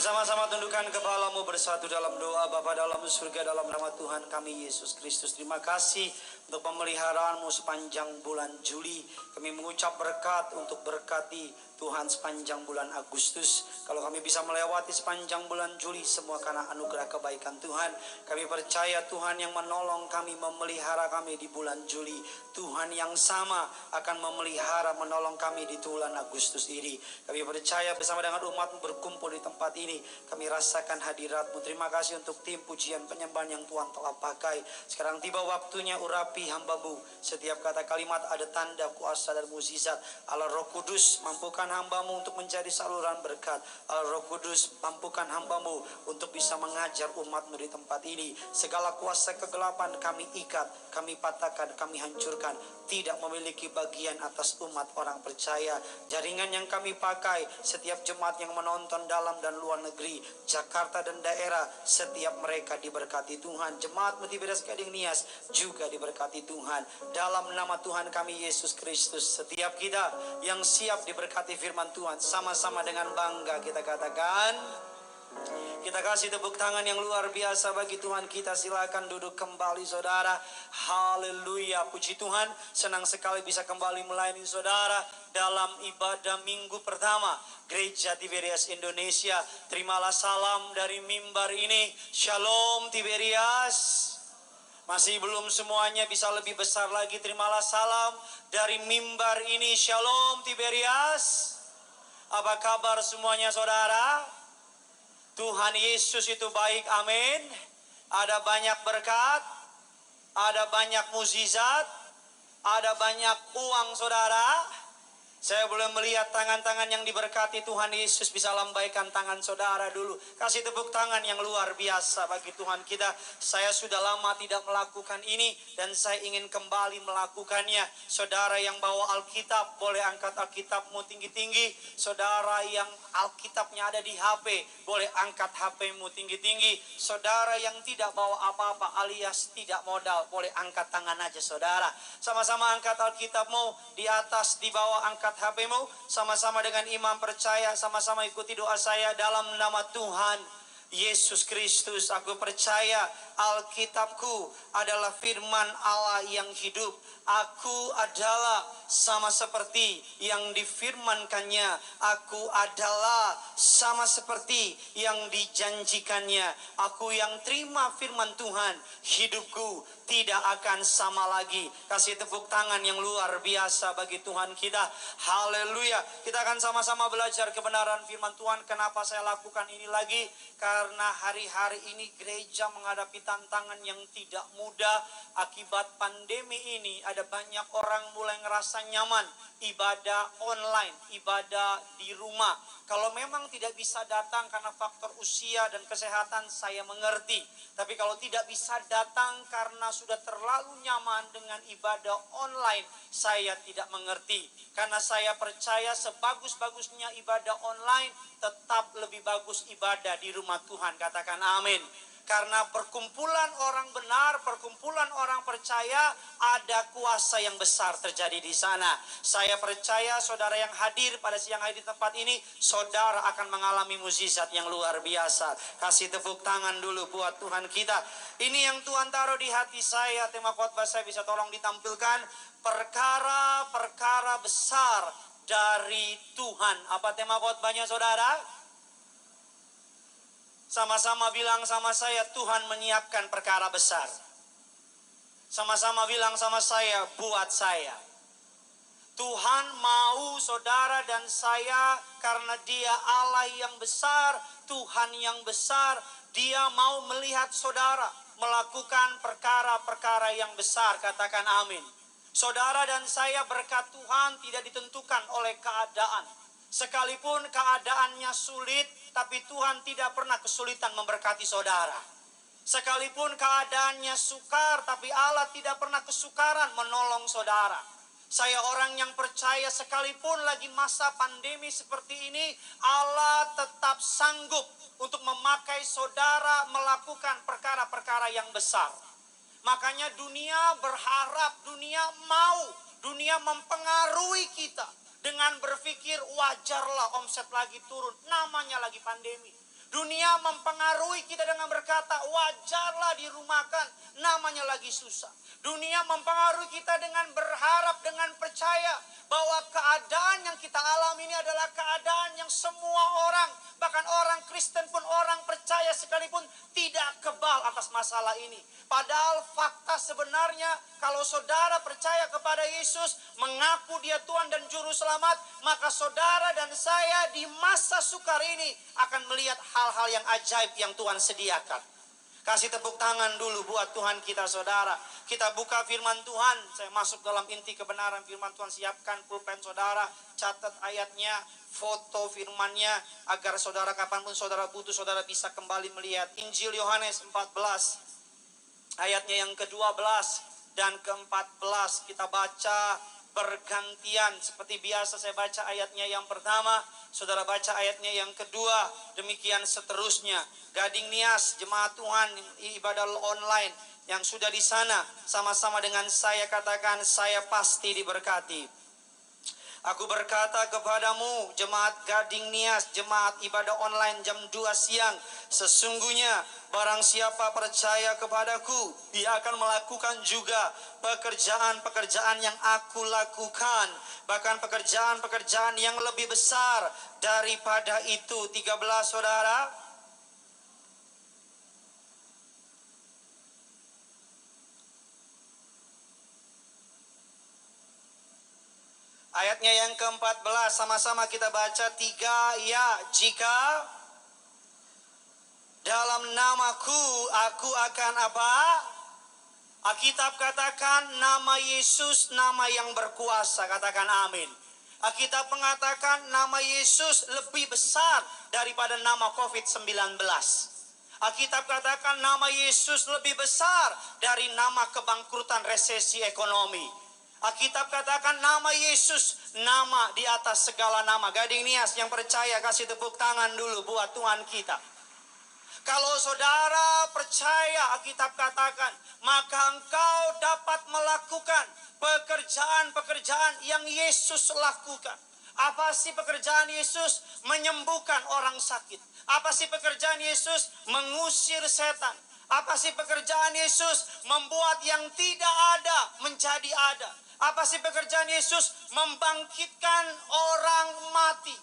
Bersama-sama tundukkan kepalamu bersatu dalam doa. Bapa dalam surga, dalam nama Tuhan kami Yesus Kristus, terima kasih untuk pemeliharaanmu sepanjang bulan Juli. Kami mengucap berkat untuk berkati Tuhan sepanjang bulan Agustus. Kalau kami bisa melewati sepanjang bulan Juli, semua karena anugerah kebaikan Tuhan. Kami percaya Tuhan yang menolong kami, memelihara kami di bulan Juli, Tuhan yang sama akan memelihara, menolong kami di bulan Agustus ini. Kami percaya bersama dengan umat-Mu berkumpul di tempat ini, kami rasakan hadirat-Mu. Terima kasih untuk tim pujian penyembahan yang Tuhan telah pakai. Sekarang tiba waktunya urapi hamba-Mu. Setiap kata kalimat ada tanda, kuasa dan mukjizat. Allah Roh Kudus, mampukan hamba-Mu untuk menjadi saluran berkat. Allah Roh Kudus, mampukan hamba-Mu untuk bisa mengajar umat-Mu di tempat ini. Segala kuasa kegelapan kami ikat, kami patahkan, kami hancurkan. Tidak memiliki bagian atas umat orang percaya. Jaringan yang kami pakai, setiap jemaat yang menonton dalam dan luar negeri, Jakarta dan daerah, setiap mereka diberkati Tuhan. Jemaat Multibedas Gading Nias juga diberkati Tuhan. Dalam nama Tuhan kami Yesus Kristus, setiap kita yang siap diberkati firman Tuhan, sama-sama dengan bangga kita katakan, kita kasih tepuk tangan yang luar biasa bagi Tuhan kita. Silakan duduk kembali saudara. Haleluya, puji Tuhan. Senang sekali bisa kembali melayani saudara dalam ibadah minggu pertama Gereja Tiberias Indonesia. Terimalah salam dari mimbar ini. Shalom Tiberias. Masih belum semuanya, bisa lebih besar lagi. Terimalah salam dari mimbar ini. Shalom Tiberias. Apa kabar semuanya saudara? Tuhan Yesus itu baik, amin. Ada banyak berkat, ada banyak mukjizat, ada banyak uang saudara. Saya boleh melihat tangan-tangan yang diberkati Tuhan Yesus. Bisa lambaikan tangan saudara dulu. Kasih tepuk tangan yang luar biasa bagi Tuhan kita. Saya sudah lama tidak melakukan ini dan saya ingin kembali melakukannya. Saudara yang bawa Alkitab, boleh angkat Alkitabmu tinggi-tinggi. Saudara yang Alkitabnya ada di HP, boleh angkat HPmu tinggi-tinggi. Saudara yang tidak bawa apa-apa alias tidak modal, boleh angkat tangan aja saudara. Sama-sama angkat Alkitabmu di atas, di bawah angkat HP-mu. Sama-sama dengan imam percaya, sama-sama ikuti doa saya. Dalam nama Tuhan Yesus Kristus, aku percaya Alkitabku adalah firman Allah yang hidup. Aku adalah sama seperti yang difirmankannya. Aku adalah sama seperti yang dijanjikannya. Aku yang terima firman Tuhan, hidupku tidak akan sama lagi. Kasih tepuk tangan yang luar biasa bagi Tuhan kita. Haleluya. Kita akan sama-sama belajar kebenaran firman Tuhan. Kenapa saya lakukan ini lagi? Karena hari-hari ini gereja menghadapi tantangan yang tidak mudah. Akibat pandemi ini ada banyak orang mulai ngerasa nyaman ibadah online, ibadah di rumah. Kalau memang tidak bisa datang karena faktor usia dan kesehatan, saya mengerti. Tapi kalau tidak bisa datang karena sudah terlalu nyaman dengan ibadah online, saya tidak mengerti. Karena saya percaya sebagus-bagusnya ibadah online, tetap lebih bagus ibadah di rumah Tuhan. Katakan amin. Karena perkumpulan orang benar, perkumpulan orang percaya, ada kuasa yang besar terjadi di sana. Saya percaya saudara yang hadir pada siang hari di tempat ini, saudara akan mengalami mukjizat yang luar biasa. Kasih tepuk tangan dulu buat Tuhan kita. Ini yang Tuhan taruh di hati saya. Tema khotbah saya bisa tolong ditampilkan. Perkara-perkara besar dari Tuhan. Apa tema khotbahnya saudara? Sama-sama bilang sama saya, Tuhan menyiapkan perkara besar. Sama-sama bilang sama saya, buat saya. Tuhan mau saudara dan saya, karena Dia Allah yang besar, Tuhan yang besar, Dia mau melihat saudara melakukan perkara-perkara yang besar. Katakan amin. Saudara dan saya berkat Tuhan tidak ditentukan oleh keadaan. Sekalipun keadaannya sulit, tapi Tuhan tidak pernah kesulitan memberkati saudara. Sekalipun keadaannya sukar, tapi Allah tidak pernah kesukaran menolong saudara. Saya orang yang percaya sekalipun lagi masa pandemi seperti ini, Allah tetap sanggup untuk memakai saudara melakukan perkara-perkara yang besar. Makanya dunia berharap, dunia mau, dunia mempengaruhi kita dengan berpikir wajarlah omset lagi turun, namanya lagi pandemi. Dunia mempengaruhi kita dengan berkata, wajarlah dirumahkan, namanya lagi susah. Dunia mempengaruhi kita dengan berharap, dengan percaya bahwa keadaan yang kita alami ini adalah keadaan yang semua orang, bahkan orang Kristen pun, orang percaya sekalipun tidak kebal atas masalah ini. Padahal fakta sebenarnya kalau saudara percaya kepada Yesus, mengaku dia Tuhan dan Juru Selamat, maka saudara dan saya di masa sukar ini akan melihat hal-hal yang ajaib yang Tuhan sediakan. Kasih tepuk tangan dulu buat Tuhan kita, saudara. Kita buka firman Tuhan. Saya masuk dalam inti kebenaran firman Tuhan. Siapkan pulpen saudara, catat ayatnya, foto firmannya, agar saudara kapanpun saudara butuh, saudara bisa kembali melihat. Injil Yohanes 14 ayatnya yang ke-12 dan ke-14 kita baca bergantian. Seperti biasa saya baca ayatnya yang pertama, saudara baca ayatnya yang kedua, demikian seterusnya. Gading Nias, jemaat Tuhan ibadah online yang sudah di sana, sama-sama dengan saya katakan, saya pasti diberkati. Aku berkata kepadamu, jemaat Gading Nias, jemaat ibadah online jam 2 siang, sesungguhnya barang siapa percaya kepadaku, dia akan melakukan juga pekerjaan-pekerjaan yang aku lakukan, bahkan pekerjaan-pekerjaan yang lebih besar daripada itu. 13 saudara. Ayatnya yang ke-14 sama-sama kita baca 3. Ya, jika dalam namaku aku akan apa? Alkitab katakan nama Yesus nama yang berkuasa. Katakan amin. Alkitab mengatakan nama Yesus lebih besar daripada nama COVID-19. Alkitab katakan nama Yesus lebih besar dari nama kebangkrutan resesi ekonomi. Alkitab katakan nama Yesus nama di atas segala nama. Gading Nias yang percaya kasih tepuk tangan dulu buat Tuhan kita. Kalau saudara percaya, Alkitab katakan, maka engkau dapat melakukan pekerjaan-pekerjaan yang Yesus lakukan. Apa sih pekerjaan Yesus? Menyembuhkan orang sakit. Apa sih pekerjaan Yesus? Mengusir setan. Apa sih pekerjaan Yesus? Membuat yang tidak ada menjadi ada. Apa sih pekerjaan Yesus? Membangkitkan orang mati.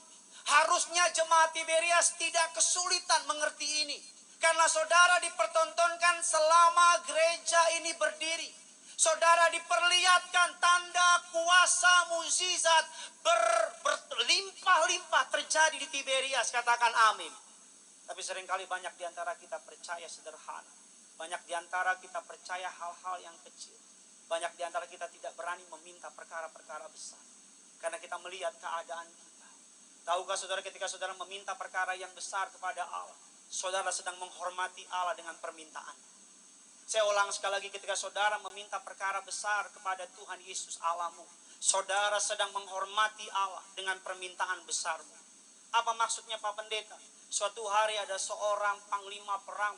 Harusnya jemaat Tiberias tidak kesulitan mengerti ini. Karena saudara dipertontonkan selama gereja ini berdiri. Saudara diperlihatkan tanda kuasa mukjizat berlimpah-limpah terjadi di Tiberias. Katakan amin. Tapi seringkali banyak di antara kita percaya sederhana. Banyak di antara kita percaya hal-hal yang kecil. Banyak di antara kita tidak berani meminta perkara-perkara besar. Karena kita melihat keadaan kita. Tahukah saudara, ketika saudara meminta perkara yang besar kepada Allah, saudara sedang menghormati Allah dengan permintaan. Saya ulang sekali lagi, ketika saudara meminta perkara besar kepada Tuhan Yesus Allahmu, saudara sedang menghormati Allah dengan permintaan besarmu. Apa maksudnya Pak Pendeta? Suatu hari ada seorang panglima perang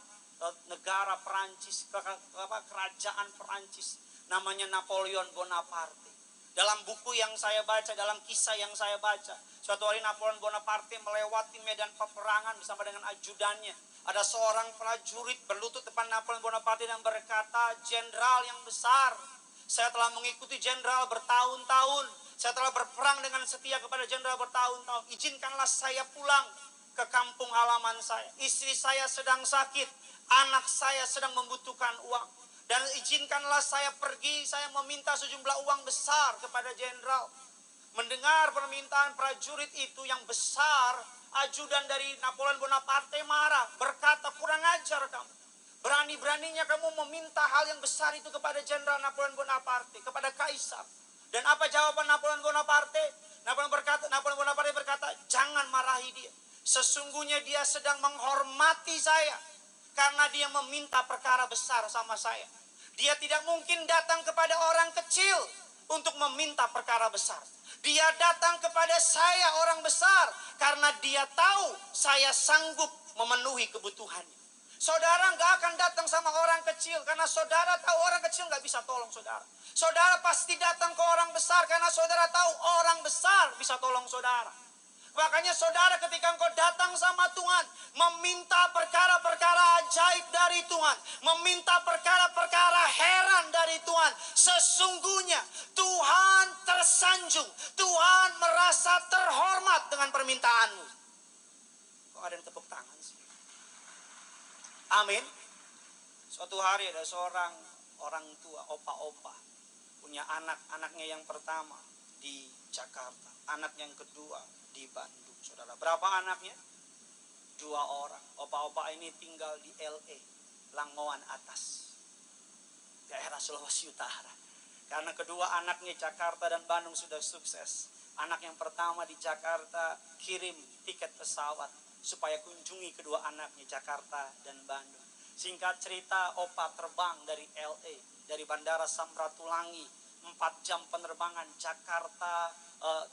negara Perancis, kerajaan Perancis, namanya Napoleon Bonaparte. Dalam buku yang saya baca, dalam kisah yang saya baca, suatu hari Napoleon Bonaparte melewati medan peperangan bersama dengan ajudannya. Ada seorang prajurit berlutut depan Napoleon Bonaparte dan berkata, "Jenderal yang besar, saya telah mengikuti jenderal bertahun-tahun. Saya telah berperang dengan setia kepada jenderal bertahun-tahun. Izinkanlah saya pulang ke kampung halaman saya. Istri saya sedang sakit, anak saya sedang membutuhkan uang. Dan izinkanlah saya pergi, saya meminta sejumlah uang besar kepada jenderal." Mendengar permintaan prajurit itu yang besar, ajudan dari Napoleon Bonaparte marah, berkata, "Kurang ajar kamu. Berani-beraninya kamu meminta hal yang besar itu kepada jenderal Napoleon Bonaparte, kepada kaisar." Dan apa jawaban Napoleon Bonaparte? Napoleon Bonaparte berkata, "Jangan marahi dia. Sesungguhnya dia sedang menghormati saya karena dia meminta perkara besar sama saya. Dia tidak mungkin datang kepada orang kecil untuk meminta perkara besar. Dia datang kepada saya orang besar karena dia tahu saya sanggup memenuhi kebutuhannya." Saudara nggak akan datang sama orang kecil karena saudara tahu orang kecil nggak bisa tolong saudara. Saudara pasti datang ke orang besar karena saudara tahu orang besar bisa tolong saudara. Makanya saudara, ketika engkau datang sama Tuhan, meminta perkara-perkara ajaib dari Tuhan, meminta perkara-perkara heran dari Tuhan, sesungguhnya Tuhan tersanjung, Tuhan merasa terhormat dengan permintaanmu. Kok ada yang tepuk tangan sih? Amin. Suatu hari ada seorang orang tua, opa-opa, punya anak-anaknya yang pertama di Jakarta, anak yang kedua di Bandung. Saudara, berapa anaknya? 2 orang. Opa-opa ini tinggal di LA, Langowan Atas, daerah Sulawesi Utara. Karena kedua anaknya Jakarta dan Bandung sudah sukses, anak yang pertama di Jakarta kirim tiket pesawat supaya kunjungi kedua anaknya Jakarta dan Bandung. Singkat cerita, opa terbang dari LA, dari Bandara Samratulangi, 4 jam penerbangan Jakarta,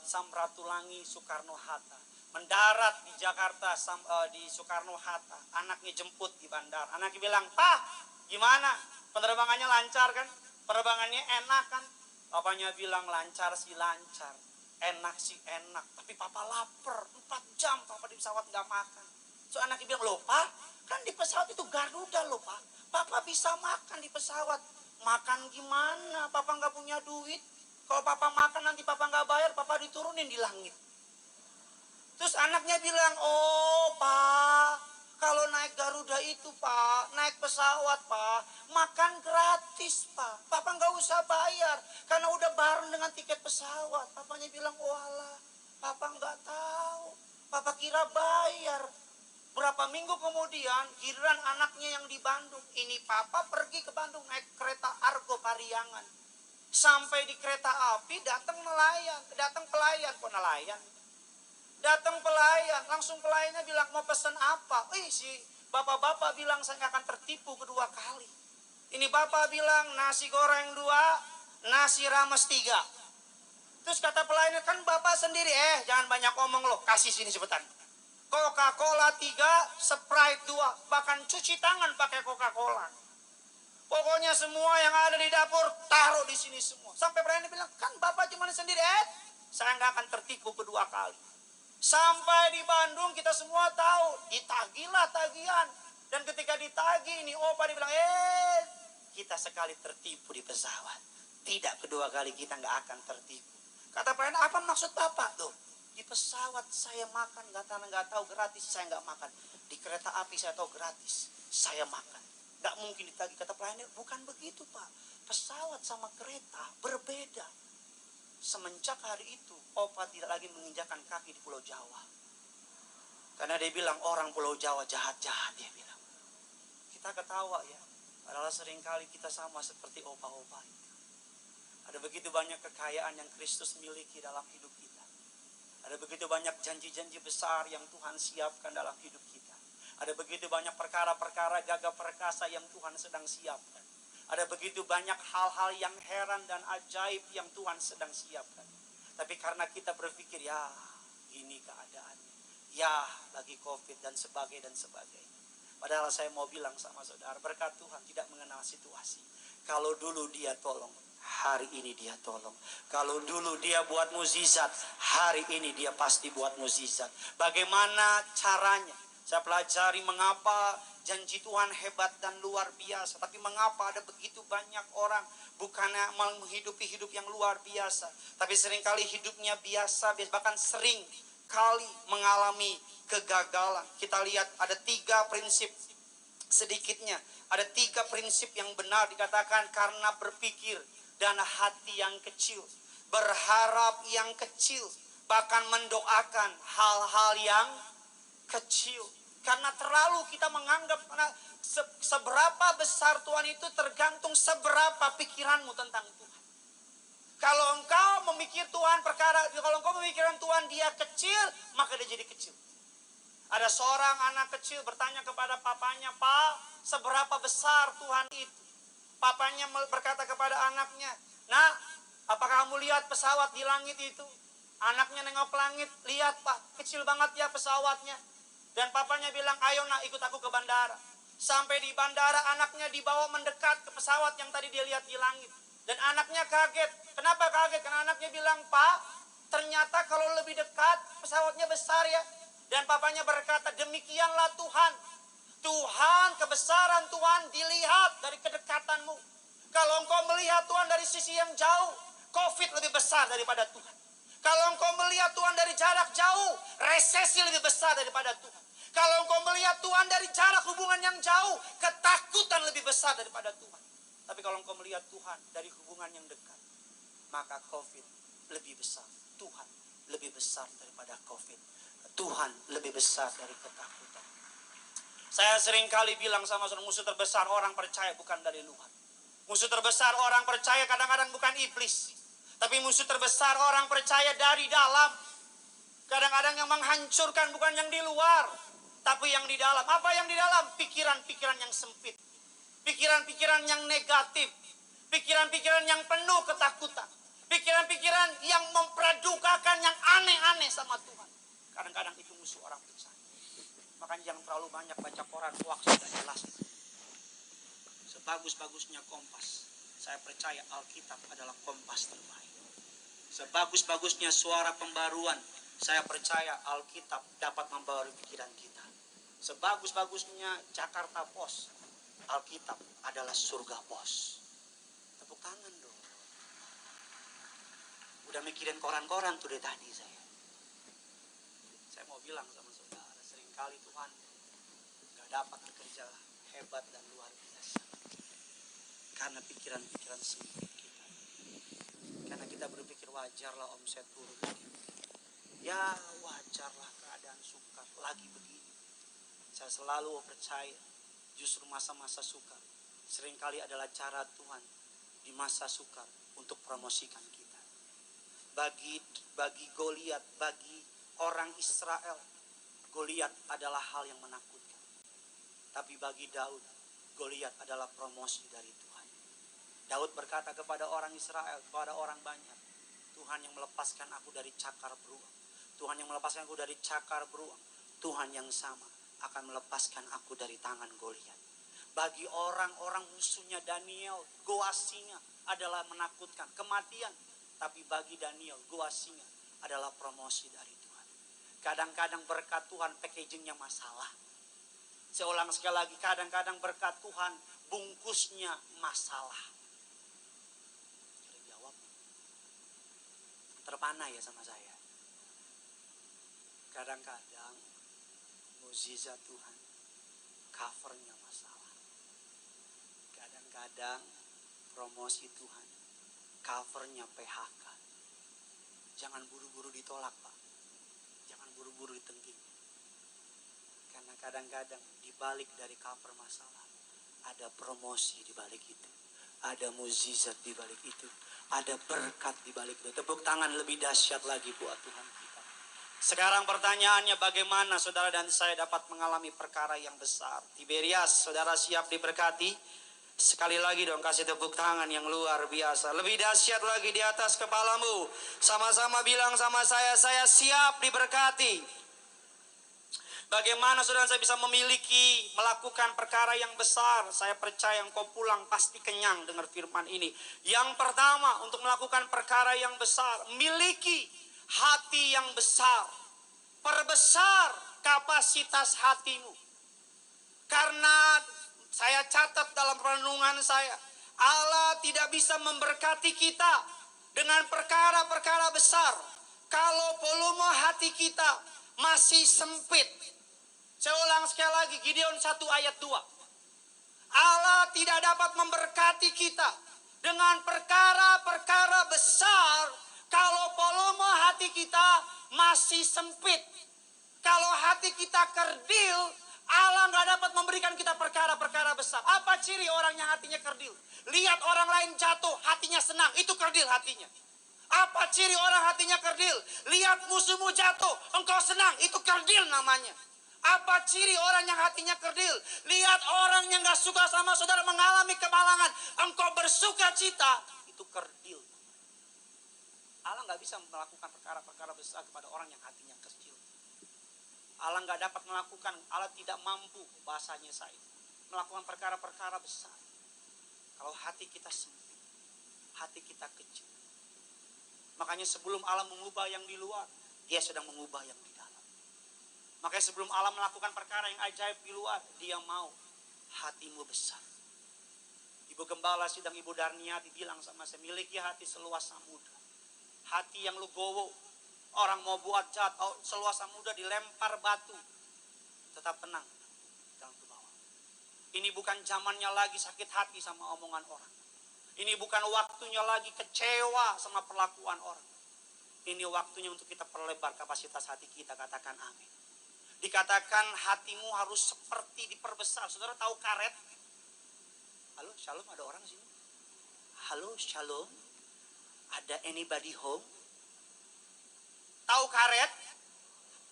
Samratulangi, Soekarno-Hatta. Mendarat di Jakarta, di Soekarno-Hatta. Anaknya jemput di bandara. Anaknya bilang, "Pak, gimana? Penerbangannya lancar kan? Penerbangannya enak kan?" Papanya bilang, "Lancar sih lancar. Enak sih enak. Tapi papa lapar. 4 jam papa di pesawat gak makan." So anaknya bilang, "Loh Pak, kan di pesawat itu Garuda loh Pak. Papa bisa makan di pesawat." "Makan gimana? Papa gak punya duit. Kalau papa makan nanti papa gak bayar, papa diturunin di langit." Terus anaknya bilang, "Oh Pak, kalau naik Garuda itu Pak, naik pesawat Pak, makan gratis Pak. Papa gak usah bayar, karena udah bareng dengan tiket pesawat." Papanya bilang, "Oh alah, papa gak tahu. Papa kira bayar." Berapa minggu kemudian, giliran anaknya yang di Bandung. Ini papa pergi ke Bandung naik kereta Argo Pariangan. Sampai di kereta api datang pelayan, kok nelayan? Datang pelayan, langsung pelayannya bilang, "Mau pesan apa?" Si bapak-bapak bilang, "Saya nggak akan tertipu kedua kali." Ini bapak bilang, "Nasi goreng 2, nasi rames 3. Terus kata pelayannya, "Kan bapak sendiri." "Jangan banyak omong loh, kasih sini cepetan. Coca-Cola 3, Sprite 2, bahkan cuci tangan pakai Coca-Cola. Pokoknya semua yang ada di dapur taruh di sini semua." Sampai pelayannya bilang, "Kan bapak cuma sendiri." Saya nggak akan tertipu kedua kali." Sampai di Bandung kita semua tahu, ditagihlah tagihan. Dan ketika ditagih, ini opa dibilang, "Kita sekali tertipu di pesawat. Tidak kedua kali kita nggak akan tertipu." Kata pelayan, "Apa maksud bapak tuh? Di pesawat saya makan, nggak tahu gratis, saya nggak makan. Di kereta api saya tahu gratis, saya makan. Nggak mungkin ditagih." Kata pelayannya, "Bukan begitu Pak. Pesawat sama kereta berbeda." Semenjak hari itu, opa tidak lagi menginjakan kaki di Pulau Jawa. Karena dia bilang, orang Pulau Jawa jahat-jahat, dia bilang. Kita ketawa ya, padahal seringkali kita sama seperti opa-opa itu. Ada begitu banyak kekayaan yang Kristus miliki dalam hidup kita. Ada begitu banyak janji-janji besar yang Tuhan siapkan dalam hidup kita. Ada begitu banyak perkara-perkara gagah perkasa yang Tuhan sedang siapkan. Ada begitu banyak hal-hal yang heran dan ajaib yang Tuhan sedang siapkan. Tapi karena kita berpikir, ya gini keadaannya, ya lagi COVID dan sebagainya. Padahal saya mau bilang sama saudara, berkat Tuhan tidak mengenal situasi. Kalau dulu dia tolong, hari ini dia tolong. Kalau dulu dia buat mukjizat, hari ini dia pasti buat mukjizat. Bagaimana caranya? Saya pelajari mengapa janji Tuhan hebat dan luar biasa. Tapi mengapa ada begitu banyak orang bukannya menghidupi hidup yang luar biasa, tapi seringkali hidupnya biasa, bahkan sering kali mengalami kegagalan. Kita lihat ada 3 prinsip sedikitnya. Ada 3 prinsip yang benar dikatakan, karena berpikir dan hati yang kecil, berharap yang kecil, bahkan mendoakan hal-hal yang kecil. Karena terlalu kita menganggap seberapa besar Tuhan itu tergantung seberapa pikiranmu tentang Tuhan. Kalau engkau memikir Tuhan kalau engkau memikirkan Tuhan dia kecil, maka dia jadi kecil. Ada seorang anak kecil bertanya kepada papanya, "Pak, seberapa besar Tuhan itu?" Papanya berkata kepada anaknya, "Nak, apakah kamu lihat pesawat di langit itu?" Anaknya nengok langit, "Lihat Pak, kecil banget ya pesawatnya." Dan papanya bilang, "Ayo nak, ikut aku ke bandara." Sampai di bandara, anaknya dibawa mendekat ke pesawat yang tadi dia lihat di langit. Dan anaknya kaget. Kenapa kaget? Karena anaknya bilang, "Pak, Ternyata kalau lebih dekat, pesawatnya besar ya. Dan papanya berkata, demikianlah Tuhan. Tuhan, kebesaran Tuhan dilihat dari kedekatanmu. Kalau engkau melihat Tuhan dari sisi yang jauh, COVID lebih besar daripada Tuhan. Kalau engkau melihat Tuhan dari jarak jauh, resesi lebih besar daripada Tuhan. Kalau engkau melihat Tuhan dari jarak hubungan yang jauh, ketakutan lebih besar daripada Tuhan. Tapi kalau engkau melihat Tuhan dari hubungan yang dekat, maka COVID lebih besar. Tuhan lebih besar daripada COVID. Tuhan lebih besar dari ketakutan. Saya sering kali bilang sama saudara, musuh terbesar orang percaya bukan dari luar. Musuh terbesar orang percaya kadang-kadang bukan iblis. Tapi musuh terbesar orang percaya dari dalam. Kadang-kadang yang menghancurkan bukan yang di luar, tapi yang di dalam. Apa yang di dalam? Pikiran-pikiran yang sempit. Pikiran-pikiran yang negatif. Pikiran-pikiran yang penuh ketakutan. Pikiran-pikiran yang mempradukakan yang aneh-aneh sama Tuhan. Kadang-kadang itu musuh orang percaya. Makanya jangan terlalu banyak baca koran, hoax sudah jelas. Sebagus-bagusnya Kompas, saya percaya Alkitab adalah kompas terbaik. Sebagus-bagusnya suara pembaruan, saya percaya Alkitab dapat membarui pikiran kita. Sebagus-bagusnya Jakarta Post, Alkitab adalah surga pos. Tepuk tangan dong. Udah mikirin koran-koran tuh dari tadi saya. Saya mau bilang sama saudara, seringkali Tuhan gak dapat bekerja hebat dan luar biasa. Karena pikiran-pikiran sempit kita. Karena kita berpikir wajarlah omset turun. Ya wajarlah keadaan sukar lagi begini. Saya selalu percaya justru masa-masa sukar seringkali adalah cara Tuhan di masa sukar untuk promosikan kita. Bagi Goliat, bagi orang Israel, Goliat adalah hal yang menakutkan. Tapi bagi Daud, Goliat adalah promosi dari Tuhan. Daud berkata kepada orang Israel, kepada orang banyak, Tuhan yang melepaskan aku dari cakar beruang. Tuhan yang melepaskan aku dari cakar beruang. Tuhan yang sama akan melepaskan aku dari tangan Goliat. Bagi orang-orang musuhnya Daniel, goa singa adalah menakutkan, kematian. Tapi bagi Daniel, goa singa adalah promosi dari Tuhan. Kadang-kadang berkat Tuhan packagingnya masalah. Saya ulang sekali lagi, kadang-kadang berkat Tuhan bungkusnya masalah. Kira jawab. Terpana ya sama saya. Kadang-kadang mukjizat Tuhan covernya masalah. Kadang-kadang promosi Tuhan covernya PHK. Jangan buru-buru ditolak, Pak. Jangan buru-buru ditengking. Karena kadang-kadang di balik dari cover masalah ada promosi di balik itu. Ada mukjizat di balik itu. Ada berkat di balik itu. Tepuk tangan lebih dahsyat lagi buat Tuhan kita. Sekarang pertanyaannya, bagaimana saudara dan saya dapat mengalami perkara yang besar? Tiberias, saudara siap diberkati? Sekali lagi dong kasih tepuk tangan yang luar biasa. Lebih dahsyat lagi di atas kepalamu. Sama-sama bilang sama saya siap diberkati. Bagaimana saudara saya bisa melakukan perkara yang besar? Saya percaya engkau pulang pasti kenyang dengar firman ini. Yang pertama, untuk melakukan perkara yang besar, miliki hati yang besar. Perbesar kapasitas hatimu. Karena saya catat dalam renungan saya, Allah tidak bisa memberkati kita dengan perkara-perkara besar kalau volume hati kita masih sempit. Saya ulang sekali lagi, Gideon 1 ayat 2. Allah tidak dapat memberkati kita dengan perkara-perkara besar kalau volume hati kita masih sempit. Kalau hati kita kerdil, Allah gak dapat memberikan kita perkara-perkara besar. Apa ciri orang yang hatinya kerdil? Lihat orang lain jatuh, hatinya senang, itu kerdil hatinya. Apa ciri orang hatinya kerdil? Lihat musuhmu jatuh, engkau senang, itu kerdil namanya. Apa ciri orang yang hatinya kerdil? Lihat orang yang gak suka sama saudara mengalami kemalangan, engkau bersuka cita, itu kerdil. Allah gak bisa melakukan perkara-perkara besar kepada orang yang hatinya kecil. Allah gak dapat melakukan, Allah tidak mampu, bahasanya saya, melakukan perkara-perkara besar kalau hati kita sempit, hati kita kecil. Makanya sebelum Allah mengubah yang di luar, Dia sedang mengubah yang di dalam. Makanya sebelum Allah melakukan perkara yang ajaib di luar, Dia mau hatimu besar. Ibu Gembala sidang Ibu Darniati bilang sama saya, miliki hati seluas samudra. Hati yang legowo. Orang mau buat jahat, seluas samudra dilempar batu. Tetap tenang dalam ke bawah. Ini bukan zamannya lagi sakit hati sama omongan orang. Ini bukan waktunya lagi kecewa sama perlakuan orang. Ini waktunya untuk kita perlebar kapasitas hati kita. Katakan amin. Dikatakan hatimu harus seperti diperbesar. Saudara tahu karet? Halo, shalom, ada orang sini? Halo, shalom. Ada anybody home? Tahu karet?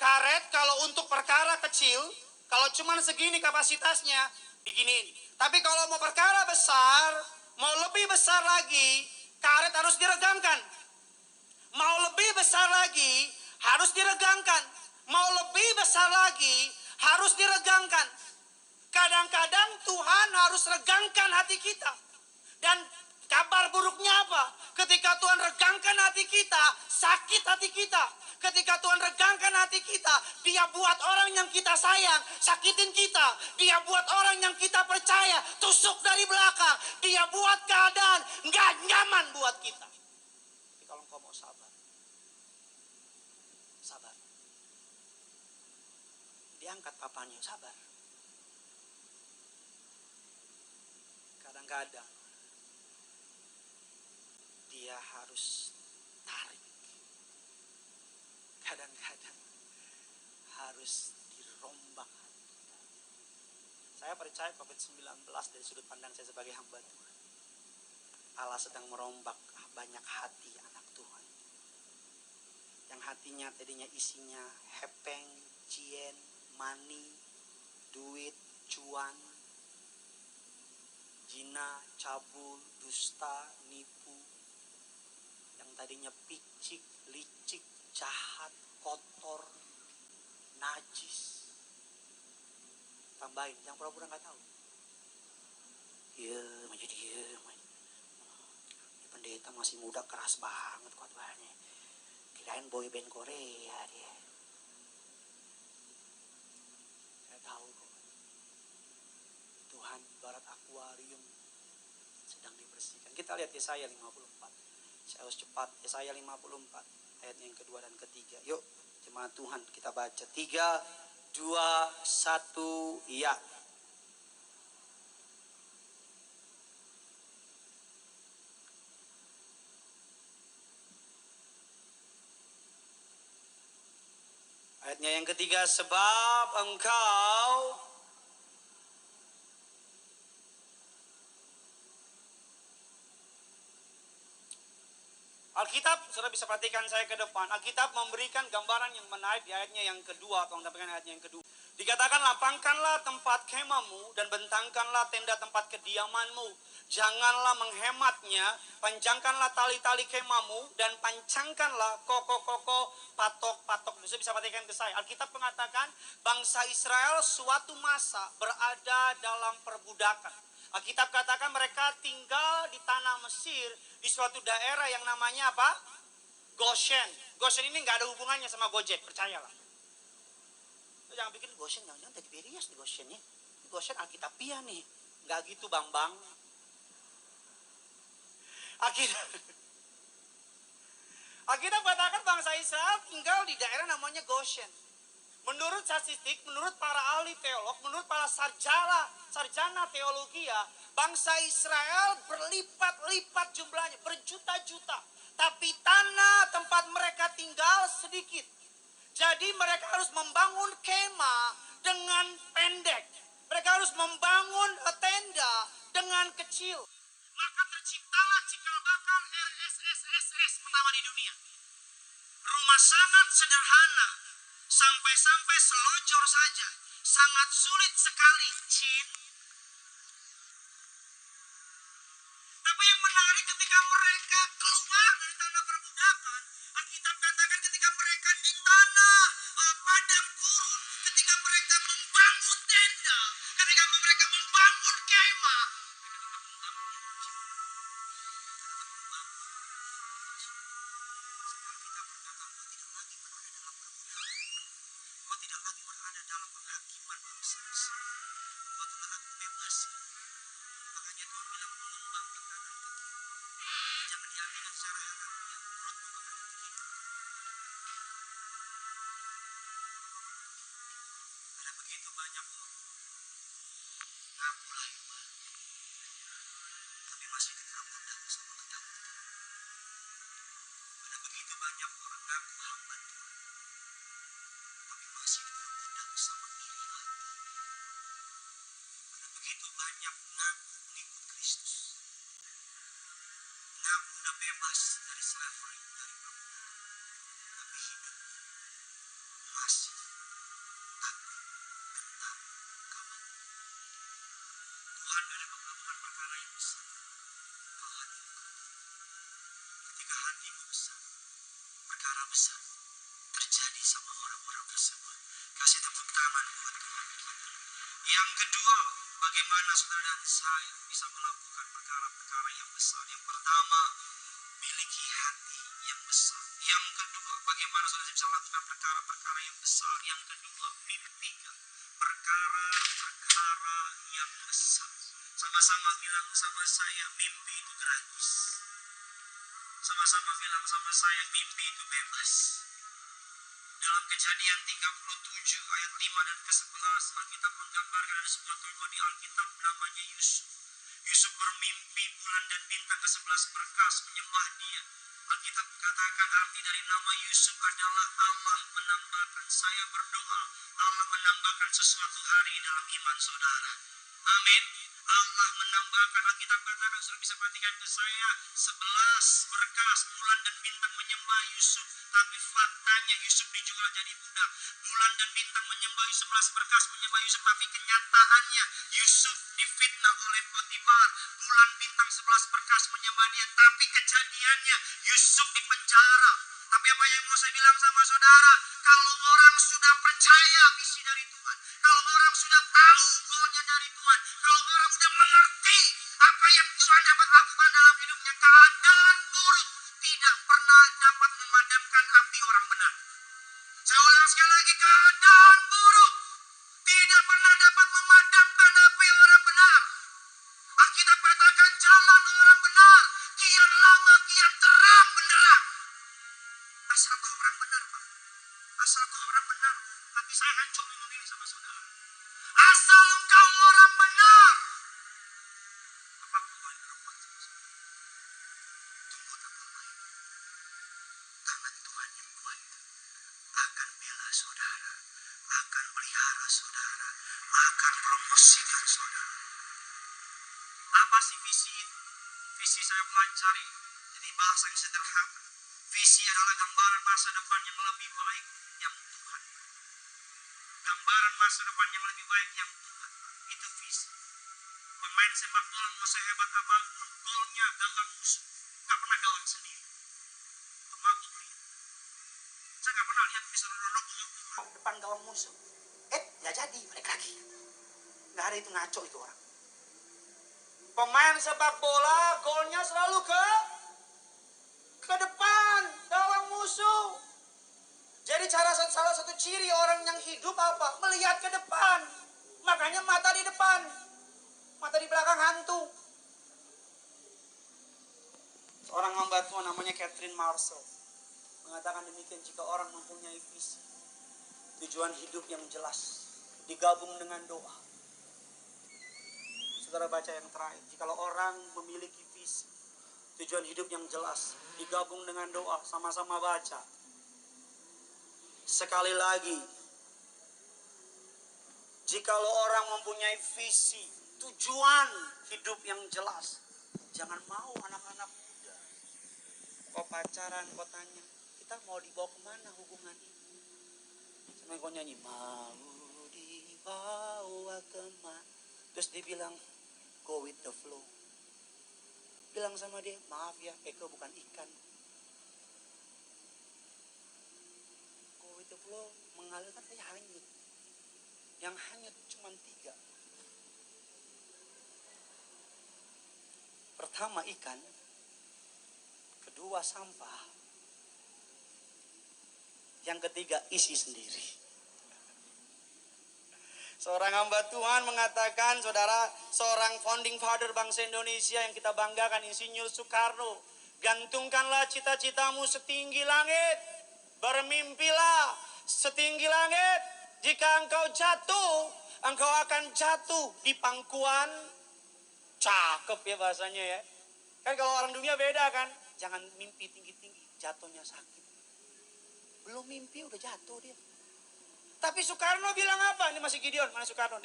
Karet kalau untuk perkara kecil, kalau cuma segini kapasitasnya, beginiin. Tapi kalau mau perkara besar, mau lebih besar lagi, karet harus diregangkan. Mau lebih besar lagi, harus diregangkan. Mau lebih besar lagi, harus diregangkan. Kadang-kadang Tuhan harus regangkan hati kita. Dan kabar buruknya apa? Ketika Tuhan regangkan hati kita, sakit hati kita. Ketika Tuhan regangkan hati kita, Dia buat orang yang kita sayang sakitin kita. Dia buat orang yang kita percaya tusuk dari belakang. Dia buat keadaan nggak nyaman buat kita. Tapi kalau engkau mau sabar, sabar. Diangkat papanya, sabar. Kadang-kadang Dia harus tarik. Kadang-kadang harus dirombak. Saya percaya COVID-19 dari sudut pandang saya sebagai hamba Tuhan, Allah sedang merombak banyak hati anak Tuhan. Yang hatinya tadinya isinya hepeng, cien, money, duit, cuan, zina, cabul, dusta, nipu. Yang tadinya picik, licik, jahat, kotor, najis. Tambahin, yang pura-pura gak tahu. Iya, jadi iya. Ini pendeta masih muda, keras banget khotbahnya. Kirain boy band Korea dia. Saya tahu kok. Tuhan ibarat akuarium sedang dibersihkan. Kita lihat Yesaya 54. Saya harus cepat. Yesaya 54 ayat yang kedua dan ketiga. Yuk jemaat Tuhan kita baca. 3, 2, 1, ya. Ayatnya yang ketiga, sebab engkau Alkitab, sudah bisa perhatikan saya ke depan. Alkitab memberikan gambaran yang menarik di ayatnya yang kedua, atau mengatakan ayatnya yang kedua. Dikatakan, lapangkanlah tempat kemamu dan bentangkanlah tenda tempat kediamanmu. Janganlah menghematnya, panjangkanlah tali-tali kemamu dan pancangkanlah koko-koko patok-patok. Bisa perhatikan ke saya. Alkitab mengatakan bangsa Israel suatu masa berada dalam perbudakan. Alkitab katakan mereka tinggal di tanah Mesir, di suatu daerah yang namanya apa? Goshen. Goshen ini nggak ada hubungannya sama Gojek, percayalah. Jangan pikir Goshen, jangan-jangan Tiberias di Goshen ya. Goshen Alkitabiah nih. Nggak gitu Bambang. Alkitab katakan bangsa Israel tinggal di daerah namanya Goshen. Menurut statistik, menurut para ahli teolog, menurut para sarjana teologi, bangsa Israel berlipat-lipat jumlahnya, berjuta-juta. Tapi tanah tempat mereka tinggal sedikit. Jadi mereka harus membangun kemah dengan pendek. Mereka harus membangun tenda dengan kecil. Maka terciptalah cikal bakal RSSSS pertama di dunia. Rumah sangat sederhana. Sampai-sampai selonjor saja. Sangat sulit sekali, Cin. Tapi yang menarik ketika mereka keluar dari tanah perbudakan, Alkitab katakan ketika mereka di tanah padang gurun, ketika mereka membangun tenda, ketika mereka membangun kemah, Yang kedua, bagaimana saudara dan saya bisa melakukan perkara-perkara yang besar. Yang pertama, miliki hati yang besar. Yang kedua, bagaimana saudara bisa melakukan perkara-perkara yang besar. Yang kedua, mimpikan perkara-perkara yang besar. Sama-sama bilang sama saya, mimpi itu gratis. Sama-sama bilang sama saya, mimpi itu bebas. Dalam Kejadian 37 ayat 5 dan ke-11, Alkitab menggambarkan ada sebuah tokoh di Alkitab namanya Yusuf. Yusuf bermimpi bulan dan bintang ke-11 berkas menyembah dia. Alkitab mengatakan arti dari nama Yusuf adalah Allah menambahkan. Saya berdoa Allah menambahkan sesuatu hari dalam iman saudara. Amin. Allah menambahkan. Alkitab katakan, sudah bisa perhatikan ke saya, 11 berkas bulan dan bintang menyembah Yusuf. Tapi faktanya Yusuf dijual jadi budak. Bulan dan bintang menyembah Yusuf, 11 berkas menyembah Yusuf. Tapi kenyataannya Yusuf difitnah oleh Potifar. Bulan bintang 11 berkas menyembah dia. Tapi kejadiannya Yusuf di penjara. Tapi apa yang mau saya bilang sama saudara? Kalau orang sudah percaya visi dari Tuhan, kalau orang sudah tahu goalnya dari Tuhan, kalau orang sudah mengerti apa yang Tuhan dapat lakukan dalam hidupnya, keadaan buruk tidak pernah dapat memadamkan api orang benar. Saya ulang sekali lagi, keadaan buruk tidak pernah dapat memadamkan api orang benar. Alkitab katakan jalan orang benar kian lama kian terang benderang. Asal kau orang benar, Pak. Asal kau orang benar. Tapi saya hancur ngomong ini sama saudara. Asal engkau orang benar. Apapun boleh berbuat sama saudara. Tunggu tanggal lain. Tangan Tuhan yang kuat akan bela saudara, akan pelihara saudara, akan promosikan saudara. Apa sih visi itu? Visi saya pelajari jadi bahasa yang sederhana. Visi adalah gambaran masa depan yang lebih baik yang Tuhan. Gambaran masa depan yang lebih baik yang Tuhan. Itu visi. Pemain sepak bola mau sehebat apapun, golnya gawang musuh. Gak pernah gawang sendiri. Pemabuk lihat. Saya gak pernah lihat bisa nonton depan gawang musuh. Gak jadi, balik lagi. Gak ada itu, ngaco itu orang. Pemain sepak bola, golnya selalu ke depan gawang musuh. Jadi salah satu ciri orang yang hidup apa? Melihat ke depan. Makanya mata di depan, mata di belakang hantu. Seorang hamba Tuhan namanya Catherine Marshall mengatakan demikian, jika orang mempunyai visi, tujuan hidup yang jelas, digabung dengan doa. Saudara baca yang terakhir, jikalau orang memiliki visi, tujuan hidup yang jelas, digabung dengan doa, sama-sama baca. Sekali lagi, jikalau orang mempunyai visi, tujuan hidup yang jelas, jangan mau anak-anak muda, kau pacaran, kau tanya, kita mau dibawa kemana hubungan ini? Sampai kau nyanyi, mau dibawa kemana? Terus dia bilang, go with the flow. Bilang sama dia, maaf ya, Eko bukan ikan. Go with the flow, mengalir kan saya hanyut. Yang hanyut cuma 3. Pertama ikan, kedua sampah, yang ketiga isi sendiri. Seorang hamba Tuhan mengatakan, saudara, seorang founding father bangsa Indonesia yang kita banggakan, Insinyur Soekarno, gantungkanlah cita-citamu setinggi langit, bermimpilah setinggi langit. Jika engkau jatuh, engkau akan jatuh di pangkuan. Cakep ya bahasanya ya. Kan kalau orang dunia beda kan, jangan mimpi tinggi-tinggi, jatuhnya sakit. Belum mimpi udah jatuh dia. Tapi Soekarno bilang apa? Ini masih Gideon, mana Soekarno?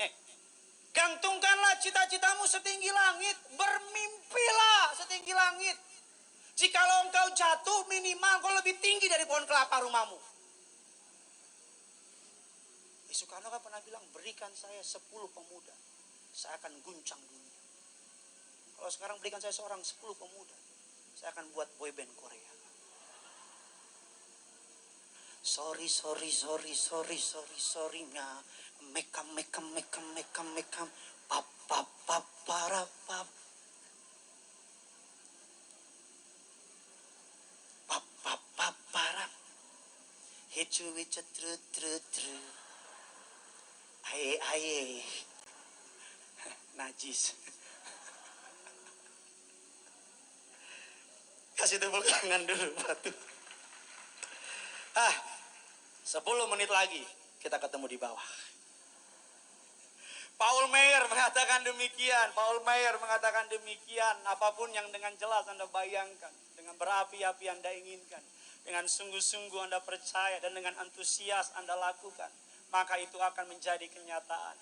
Gantungkanlah cita-citamu setinggi langit, bermimpilah setinggi langit. Jikalau engkau jatuh, minimal engkau lebih tinggi dari pohon kelapa rumahmu. Soekarno kan pernah bilang, berikan saya 10 pemuda, saya akan guncang dunia. Kalau sekarang berikan saya seorang 10 pemuda, saya akan buat boyband Korea. Sorry-nya. Mekam. Pap. Hit you with a tru. Aye. Najis. Kasih tepuk tangan dulu batu. 10 menit lagi kita ketemu di bawah. Paul Meyer mengatakan demikian. Apapun yang dengan jelas Anda bayangkan, dengan berapi-api Anda inginkan, dengan sungguh-sungguh Anda percaya dan dengan antusias Anda lakukan, maka itu akan menjadi kenyataan.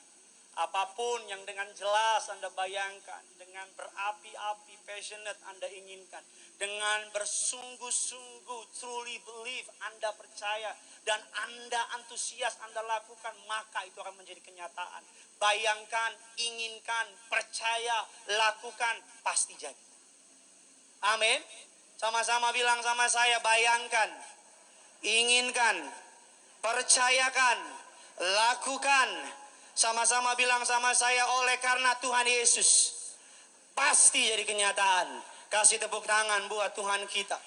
Apapun yang dengan jelas Anda bayangkan, dengan berapi-api, passionate Anda inginkan, dengan bersungguh-sungguh, truly believe, Anda percaya, dan Anda antusias Anda lakukan, maka itu akan menjadi kenyataan. Bayangkan, inginkan, percaya, lakukan, pasti jadi. Amin. Sama-sama bilang sama saya, bayangkan, inginkan, percayakan, lakukan. Sama-sama bilang sama saya, oleh karena Tuhan Yesus, pasti jadi kenyataan. Kasih tepuk tangan buat Tuhan kita.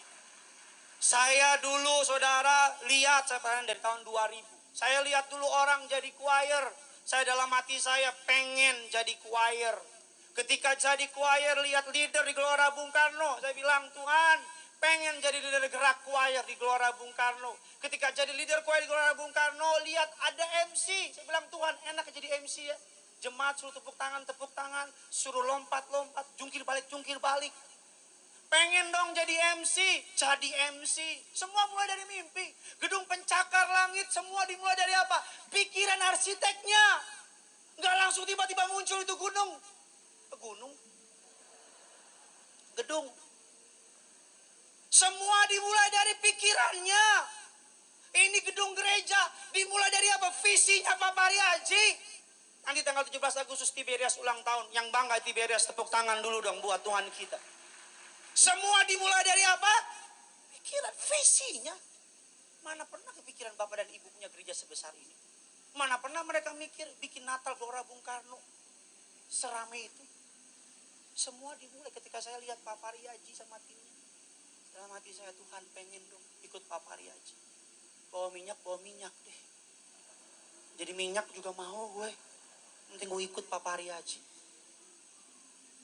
Saya dulu saudara lihat, saya pernah dari tahun 2000. Saya lihat dulu orang jadi choir. Saya dalam hati saya pengen jadi choir. Ketika jadi choir, lihat leader di Gelora Bung Karno. Saya bilang, Tuhan, pengen jadi leader gerak choir di Gelora Bung Karno. Ketika jadi leader choir di Gelora Bung Karno, lihat ada MC. Saya bilang, Tuhan, enak jadi MC ya. Jemaat suruh tepuk tangan, suruh lompat, jungkir balik. Pengen dong jadi MC. Semua mulai dari mimpi. Gedung pencakar langit, semua dimulai dari apa? Pikiran arsiteknya. Gak langsung tiba-tiba muncul itu gedung. Semua dimulai dari pikirannya. Ini gedung gereja dimulai dari apa? Visinya Pak Pariaji. Nanti tanggal 17 Agustus Tiberias ulang tahun. Yang bangga Tiberias, tepuk tangan dulu dong buat Tuhan kita. Semua dimulai dari apa? Pikiran, visinya. Mana pernah kepikiran Bapak dan Ibu punya gereja sebesar ini? Mana pernah mereka mikir bikin Natal Gelora Bung Karno serame itu? Semua dimulai ketika saya lihat Pak Pariaji sama timnya. Dalam hati saya, Tuhan pengen dong ikut Pak Pariaji. Bawa minyak deh. Jadi minyak juga mau gue. Penting gue ikut Pak Pariaji.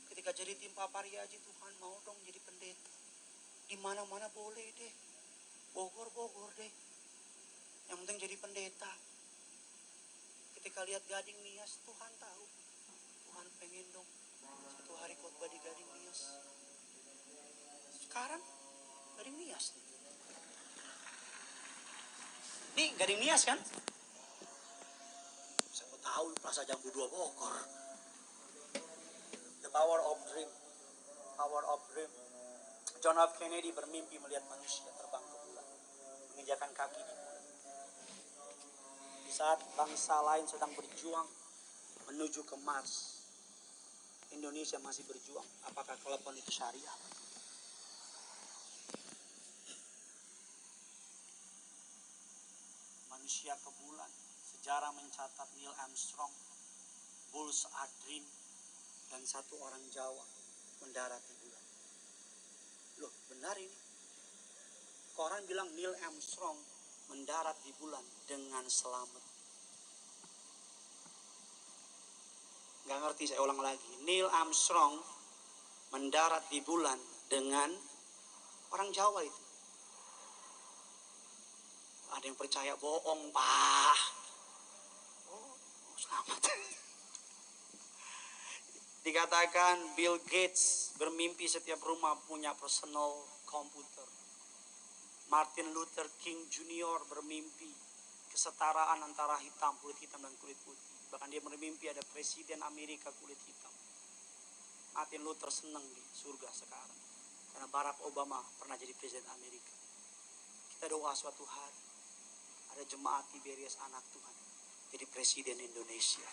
Ketika jadi tim Pak Pariaji, Tuhan mau dong jadi pendeta. Di mana-mana boleh deh. Bogor deh. Yang penting jadi pendeta. Ketika lihat Gading Nias, Tuhan tahu. Tuhan pengen dong satu hari khotbah di Gading Nias. Sekarang Gading Nias nih. Nih Gading Nias kan? Saya tahu Plaza Jambu 2 Bogor. The power of dream. John F. Kennedy bermimpi melihat manusia terbang ke bulan, menginjakan kaki di bulan. Di saat bangsa lain sedang berjuang menuju ke Mars, Indonesia masih berjuang. Apakah telepon itu syariah? Manusia ke bulan. Sejarah mencatat Neil Armstrong, Buzz Aldrin, dan satu orang Jawa mendarat di bulan. Loh, benar ini? Koran bilang Neil Armstrong mendarat di bulan dengan selamat. Nggak ngerti, saya ulang lagi. Neil Armstrong mendarat di bulan dengan orang Jawa itu. Ada yang percaya bohong, Pak. Oh, selamat. Dikatakan Bill Gates bermimpi setiap rumah punya personal komputer. Martin Luther King Jr. bermimpi kesetaraan antara hitam, kulit hitam dan kulit putih. Bahkan dia bermimpi ada presiden Amerika kulit hitam. Martin Luther senang di surga sekarang. Karena Barack Obama pernah jadi presiden Amerika. Kita doa suatu hari ada jemaat Tiberias anak Tuhan jadi presiden Indonesia.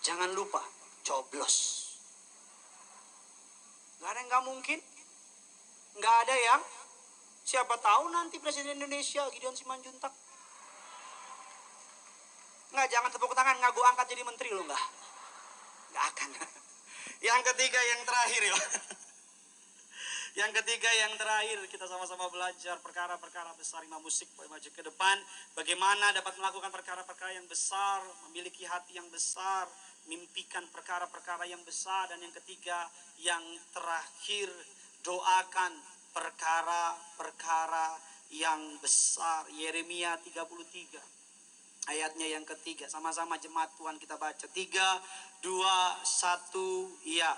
Jangan lupa coblos. Gak ada yang gak mungkin. Gak ada yang siapa tahu nanti presiden Indonesia Gideon Simanjuntak. Nggak, jangan tepuk tangan, nggak gue angkat jadi menteri lo, nggak akan. Yang ketiga, yang terakhir ya. Yang ketiga, yang terakhir, kita sama-sama belajar perkara-perkara besar. Imam musik maju ke depan, bagaimana dapat melakukan perkara-perkara yang besar, memiliki hati yang besar, mimpikan perkara-perkara yang besar. Dan yang ketiga, yang terakhir, doakan perkara-perkara yang besar. Yeremia 33 ayatnya yang ketiga. Sama-sama jemaat Tuhan kita baca. 3, 2, 1, ya.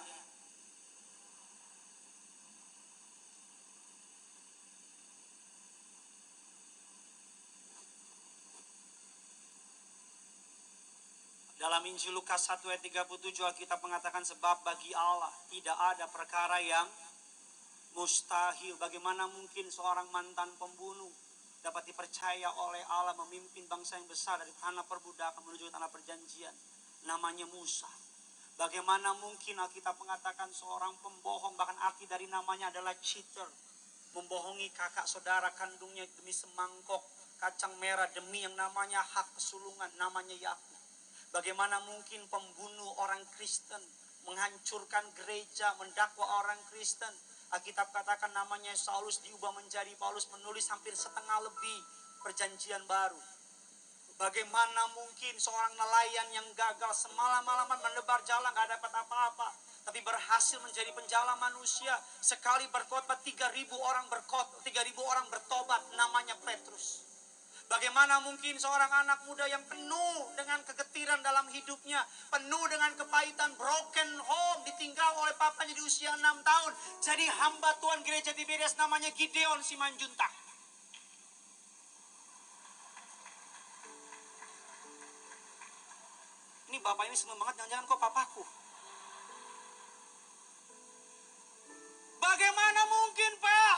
Dalam Injil Lukas 1 ayat 37 Alkitab mengatakan, sebab bagi Allah tidak ada perkara yang mustahil. Bagaimana mungkin seorang mantan pembunuh dapat dipercaya oleh Allah memimpin bangsa yang besar dari tanah perbudakan menuju tanah perjanjian. Namanya Musa. Bagaimana mungkin Alkitab mengatakan seorang pembohong, bahkan arti dari namanya adalah cheater, membohongi kakak saudara kandungnya demi semangkok kacang merah, demi yang namanya hak kesulungan, namanya Yakub. Bagaimana mungkin pembunuh orang Kristen, menghancurkan gereja, mendakwa orang Kristen. Alkitab katakan namanya Saulus diubah menjadi Paulus, menulis hampir setengah lebih perjanjian baru. Bagaimana mungkin seorang nelayan yang gagal semalam-malaman menebar jala gak dapat apa-apa, tapi berhasil menjadi penjala manusia. Sekali berkhotbah 3.000 orang bertobat, namanya Petrus. Bagaimana mungkin seorang anak muda yang penuh dengan kegetiran dalam hidupnya, penuh dengan kepahitan, broken home, ditinggal oleh papanya di usia 6 tahun, jadi hamba Tuhan gereja Tiberias, namanya Gideon Simanjuntak. Ini bapak ini senang banget, jangan-jangan kok papaku. Bagaimana mungkin, Pak?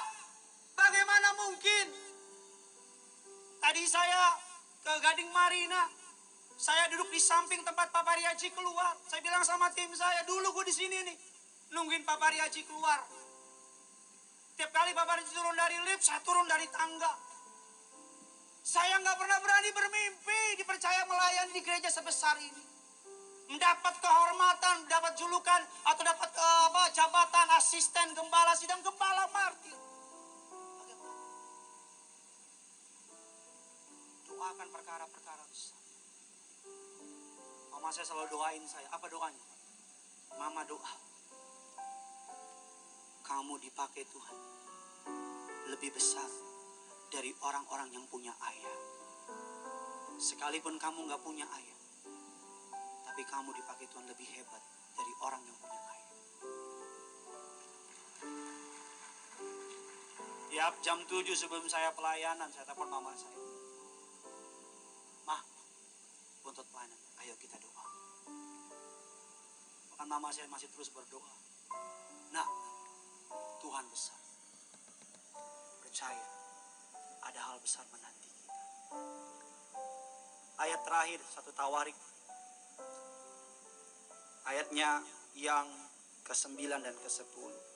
Bagaimana mungkin? Tadi saya ke Gading Marina, saya duduk di samping tempat Pak Pariaji keluar. Saya bilang sama tim saya, dulu gue di sini nih, nungguin Pak Pariaji keluar. Tiap kali Pak Pariaji turun dari lift, saya turun dari tangga. Saya nggak pernah berani bermimpi dipercaya melayani di gereja sebesar ini. Mendapat kehormatan, dapat julukan, atau dapat jabatan asisten gembala sidang, gembala martir. Doakan perkara-perkara besar. Mama saya selalu doain saya. Apa doanya? Mama doa, kamu dipakai Tuhan lebih besar dari orang-orang yang punya ayah. Sekalipun kamu gak punya ayah, tapi kamu dipakai Tuhan lebih hebat dari orang yang punya ayah. Tiap jam 7 sebelum saya pelayanan, saya telepon mama saya. Mah, buntut pelayanan, ayo kita doa. Bahkan mama saya masih terus berdoa. Nah, Tuhan besar. Percaya, ada hal besar menanti kita. Ayat terakhir, 1 Tawarik. Ayatnya yang ke-9 dan ke-10.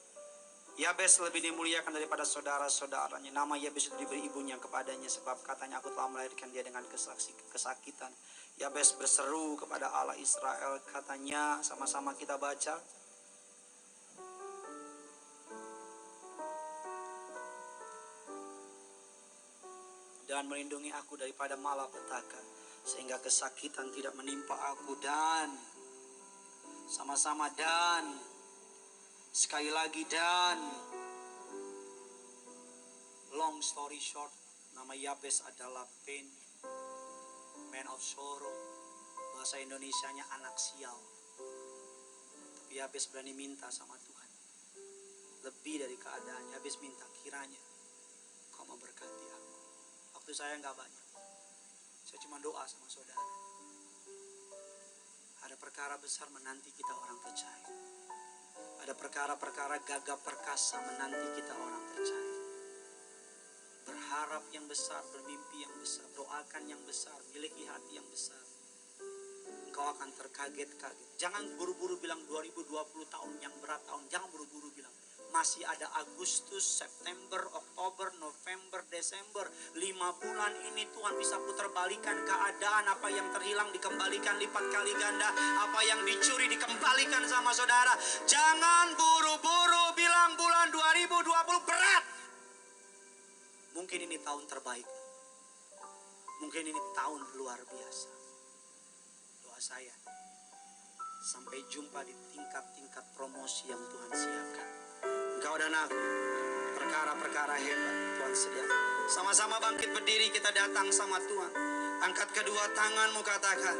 Yabes lebih dimuliakan daripada saudara-saudaranya. Nama Yabes itu diberi ibunya kepadanya, sebab katanya, aku telah melahirkan dia dengan kesakitan. Yabes berseru kepada Allah Israel, katanya, sama-sama kita baca. Dan melindungi aku daripada malapetaka, sehingga kesakitan tidak menimpa aku. Dan sama-sama dan sekali lagi dan long story short, nama Yabes adalah pain, man of sorrow. Bahasa Indonesianya anak sial. Tapi Yabes berani minta sama Tuhan lebih dari keadaan. Yabes minta, kiranya kau memberkati aku. Waktu saya gak banyak, saya cuma doa sama saudara. Ada perkara besar menanti kita orang percaya. Ada perkara-perkara gagah perkasa menanti kita orang percaya. Berharap yang besar, bermimpi yang besar, doakan yang besar, miliki hati yang besar. Engkau akan terkaget-kaget. Jangan buru-buru bilang 2020 tahun yang berat tahun. Jangan buru-buru bilang. Masih ada Agustus, September, Oktober, November, Desember. 5 bulan ini Tuhan bisa putar balikan keadaan. Apa yang terhilang dikembalikan lipat kali ganda. Apa yang dicuri dikembalikan sama saudara. Jangan buru-buru bilang bulan 2020 berat. Mungkin ini tahun terbaik. Mungkin ini tahun luar biasa. Doa saya, sampai jumpa di tingkat-tingkat promosi yang Tuhan siapkan. Engkau dan aku, perkara-perkara hebat Tuhan sediakan. Sama-sama bangkit berdiri, kita datang sama Tuhan. Angkat kedua tanganmu, katakan,